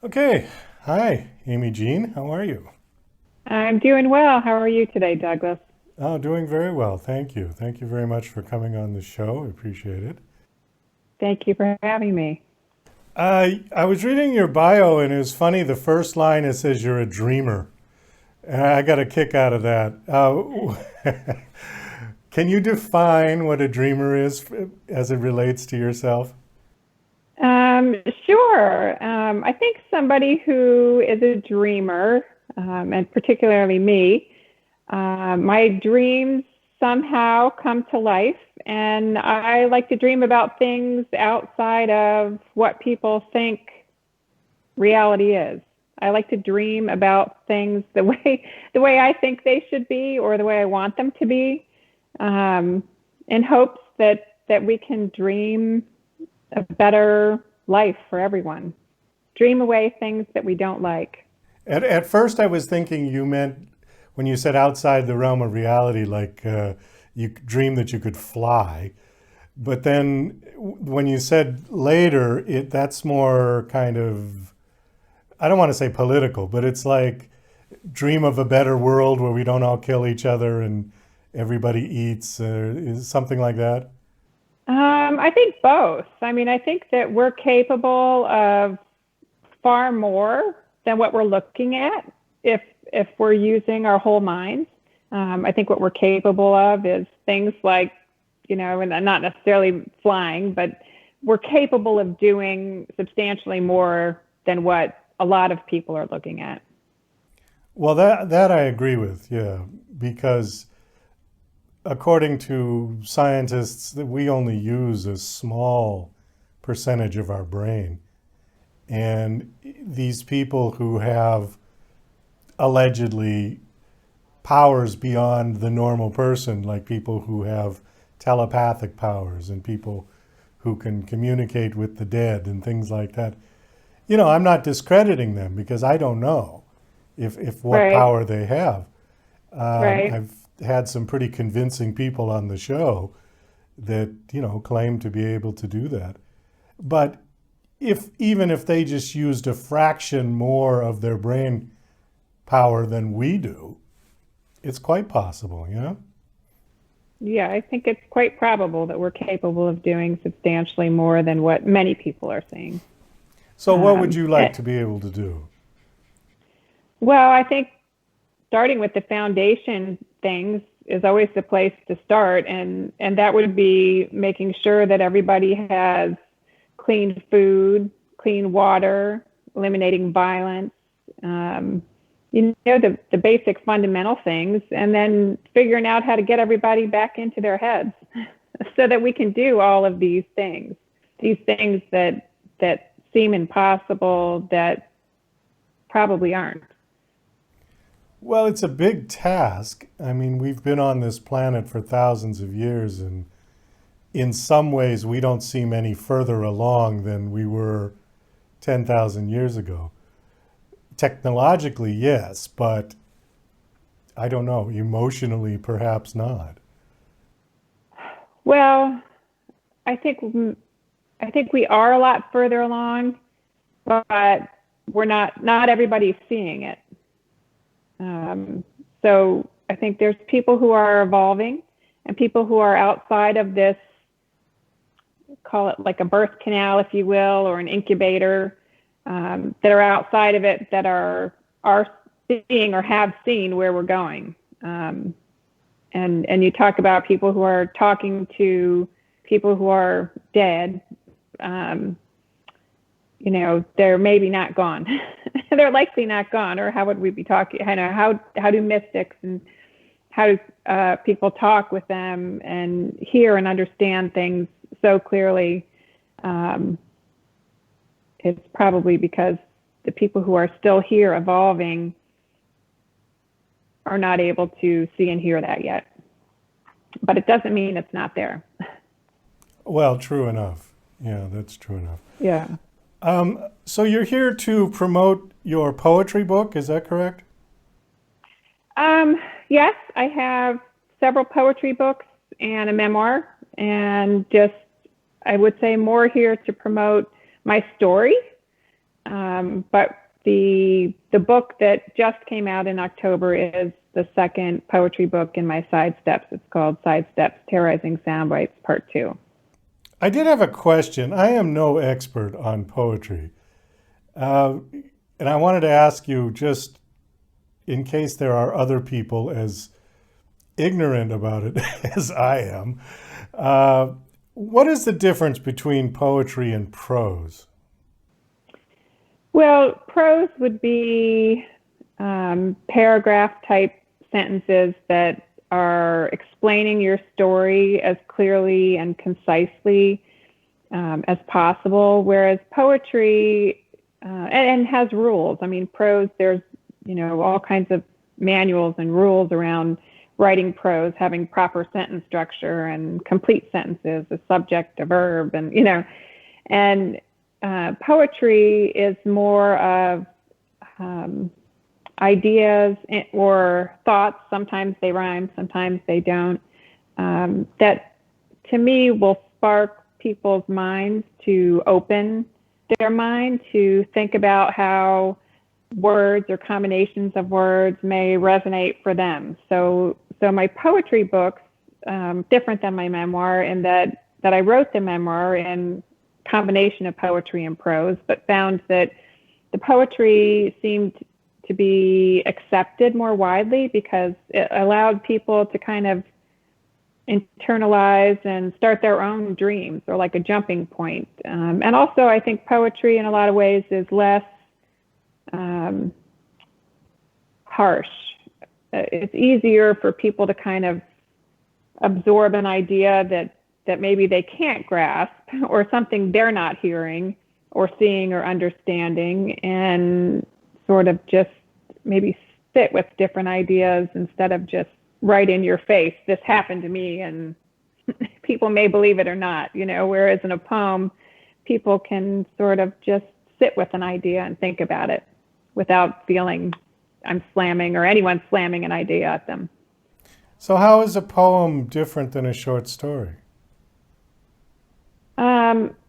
Okay. Hi, Amy Jean. How are you? I'm doing well. How are you today, Douglas? Oh, doing very well. Thank you. Thank you very much for coming on the show. I appreciate it. Thank you for having me. I was reading your bio, and it was funny. The first line it says you're a dreamer. And I got a kick out of that. Can you define what a dreamer is as it relates to yourself? Sure. I think somebody who is a dreamer, and particularly me, my dreams somehow come to life, and I like to dream about things outside of what people think reality is. I like to dream about things the way I think they should be or the way I want them to be, um, in hopes that we can dream a better life for everyone. Dream away things that we don't like. At first, I was thinking you meant when you said outside the realm of reality, like you dream that you could fly. But then when you said later, that's more kind of, I don't want to say political, but it's like dream of a better world where we don't all kill each other and everybody eats, is something like that. I think both. I mean, I think that we're capable of far more than what we're looking at if if we're using our whole minds. I think what we're capable of is things like, and not necessarily flying, but we're capable of doing substantially more than what a lot of people are looking at. Well, that I agree with, yeah, because according to scientists, that we only use a small percentage of our brain. And these people who have allegedly powers beyond the normal person, like people who have telepathic powers and people who can communicate with the dead and things like that. I'm not discrediting them because I don't know if what Right, power they have. right. I've had some pretty convincing people on the show that, claim to be able to do that. But if even if they just used a fraction more of their brain power than we do, it's quite possible, Yeah, I think it's quite probable that we're capable of doing substantially more than what many people are seeing. So what would Um, you eh, like to be able to do? well, I think starting with the foundation things is always the place to start, and that would be making sure that everybody has clean food, clean water, eliminating violence, um, the basic fundamental things, and then figuring out how to get everybody back into their heads so that we can do all of these things that seem impossible that probably aren't. Well, it's a big task. I mean, we've been on this planet for thousands of years, and in some ways, we don't seem any further along than we were 10,000 years ago. Technologically, yes, but I don't know, emotionally, perhaps not. Well, I think I think we are a lot further along, but we're not everybody's seeing it. Um, so I think there's people who are evolving and people who are outside of this, call it like a birth canal, if you will, or an incubator, that are outside of it that are seeing or have seen where we're going. And you talk about people who are talking to people who are dead. Um, they're maybe not gone. They're likely not gone, or how would we be talking? I know how do mystics and how do people talk with them and hear and understand things so clearly? Um, it's probably because the people who are still here evolving are not able to see and hear that yet. But it doesn't mean it's not there. Well, true enough. Yeah, that's true enough. Yeah. So you're here to promote your poetry book, is that correct? Um, yes, I have several poetry books and a memoir, and just I would say more here to promote my story But the book that just came out in October is the second poetry book in my Sidesteps. It's called Sidesteps: Terrorizing Soundbites Part 2. I did have a question. I am no expert on poetry. And I wanted to ask you, just in case there are other people as ignorant about it as I am, what is the difference between poetry and prose? Well, prose would be paragraph type sentences that are explaining your story as clearly and concisely as possible, whereas poetry and has rules. I mean, prose, there's all kinds of manuals and rules around writing prose, having proper sentence structure and complete sentences, a subject, a verb, and poetry is more of ideas or thoughts. Sometimes they rhyme, sometimes they don't. That to me will spark people's minds to open their mind to think about how words or combinations of words may resonate for them. So my poetry books, different than my memoir in that I wrote the memoir in combination of poetry and prose, but found that the poetry seemed to be accepted more widely because it allowed people to kind of internalize and start their own dreams, or like a jumping point. And also, I think poetry in a lot of ways is less harsh. It's easier for people to kind of absorb an idea that maybe they can't grasp, or something they're not hearing or seeing or understanding, and sort of just maybe sit with different ideas instead of just right in your face, this happened to me, and people may believe it or not, whereas in a poem, people can sort of just sit with an idea and think about it without feeling I'm slamming or anyone slamming an idea at them. So how is a poem different than a short story?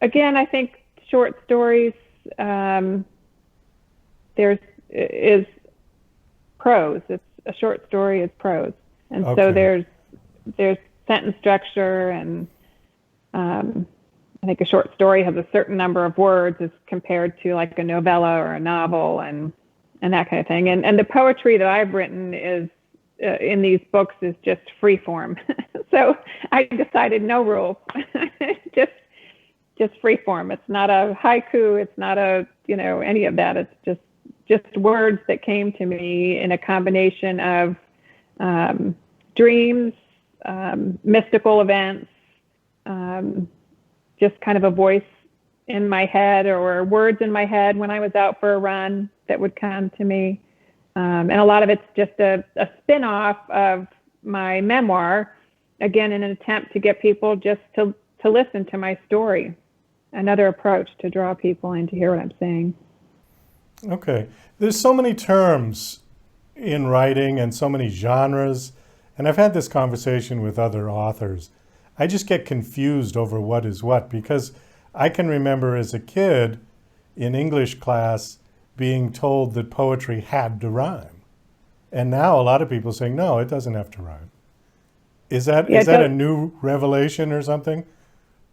Again, I think short stories, is prose. It's a short story is prose. And so there's sentence structure, and I think a short story has a certain number of words as compared to like a novella or a novel and that kind of thing. And the poetry that I've written is in these books is just free form. So I decided no rules, just free form. It's not a haiku. It's not any of that. It's just words that came to me in a combination of dreams, mystical events, just kind of a voice in my head or words in my head when I was out for a run that would come to me. And a lot of it's just a spin-off of my memoir, again, in an attempt to get people just to listen to my story. Another approach to draw people in to hear what I'm saying. Okay. There's so many terms in writing and so many genres. And I've had this conversation with other authors. I just get confused over what is what, because I can remember as a kid in English class being told that poetry had to rhyme. And now a lot of people saying, no, it doesn't have to rhyme. Is that a new revelation or something?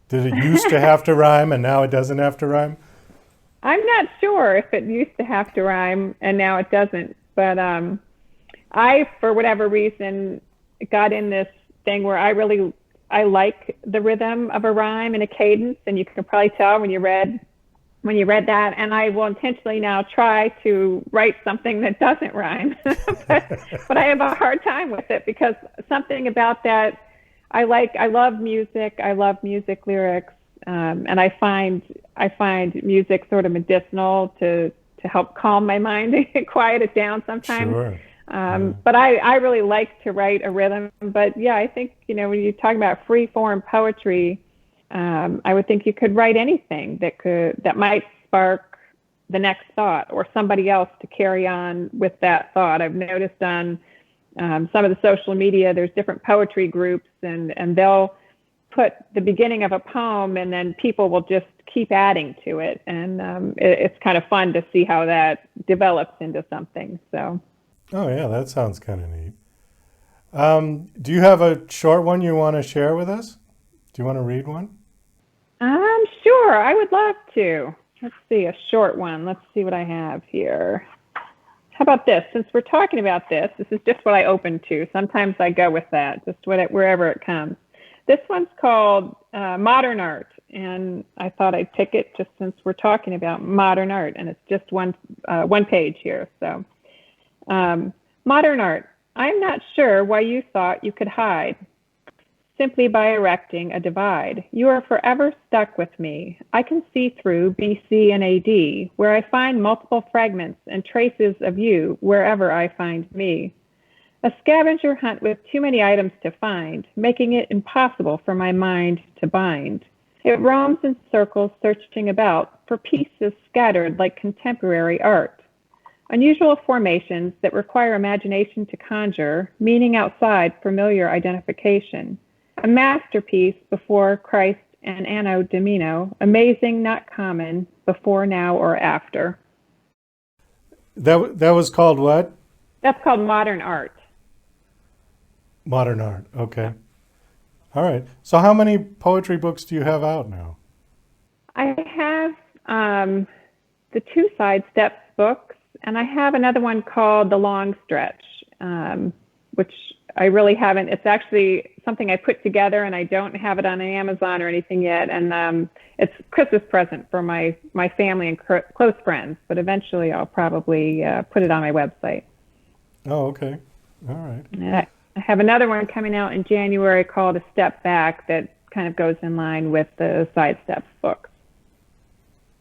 Did it used to have to rhyme and now it doesn't have to rhyme? I'm not sure if it used to have to rhyme and now it doesn't. But I, for whatever reason, got in this thing where I like the rhythm of a rhyme and a cadence, and you can probably tell when you read that. And I will intentionally now try to write something that doesn't rhyme, but I have a hard time with it because something about that. I love music. I love music lyrics, and I find music sort of medicinal to help calm my mind and quiet it down sometimes. Sure. But I really like to write a rhythm. But yeah, I think, when you're talking about free form poetry, I would think you could write anything that might spark the next thought or somebody else to carry on with that thought. I've noticed on some of the social media, there's different poetry groups, and they'll put the beginning of a poem, and then people will just keep adding to it. And it's kind of fun to see how that develops into something. So, Oh, yeah, that sounds kind of neat. Do you have a short one you want to share with us? Do you want to read one? sure, I would love to. Let's see, a short one. Let's see what I have here. How about this? Since we're talking about this is just what I open to. Sometimes I go with that, just wherever it comes. This one's called Modern Art, and I thought I'd pick it just since we're talking about modern art, and it's just one page here. So, modern art. I'm not sure why you thought you could hide simply by erecting a divide. You are forever stuck with me. I can see through BC and AD, where I find multiple fragments and traces of you wherever I find me. A scavenger hunt with too many items to find, making it impossible for my mind to bind. It roams in circles, searching about for pieces scattered like contemporary art. Unusual formations that require imagination to conjure, meaning outside familiar identification. A masterpiece before Christ and Anno Domino, amazing, not common, before, now, or after. That was called what? That's called modern art. Modern art. Okay. All right. So how many poetry books do you have out now? I have the two sidesteps books, and I have another one called The Long Stretch, which I really haven't. It's actually something I put together, and I don't have it on Amazon or anything yet. And it's a Christmas present for my family and close friends. But eventually, I'll probably put it on my website. Oh, okay. All right. And I have another one coming out in January called A Step Back that kind of goes in line with the sidesteps books.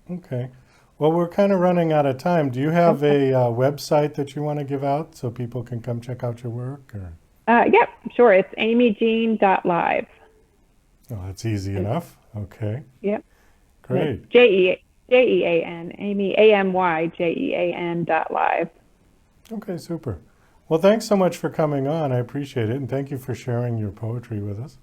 Okay. Well, we're kind of running out of time. Do you have a website that you want to give out so people can come check out your work? Or? Yep, sure. It's amyjean.live. Oh, that's easy enough. Okay. Yep. Great. Jean, Amy, AMYJEAN.live. Okay, super. Well, thanks so much for coming on. I appreciate it. And thank you for sharing your poetry with us.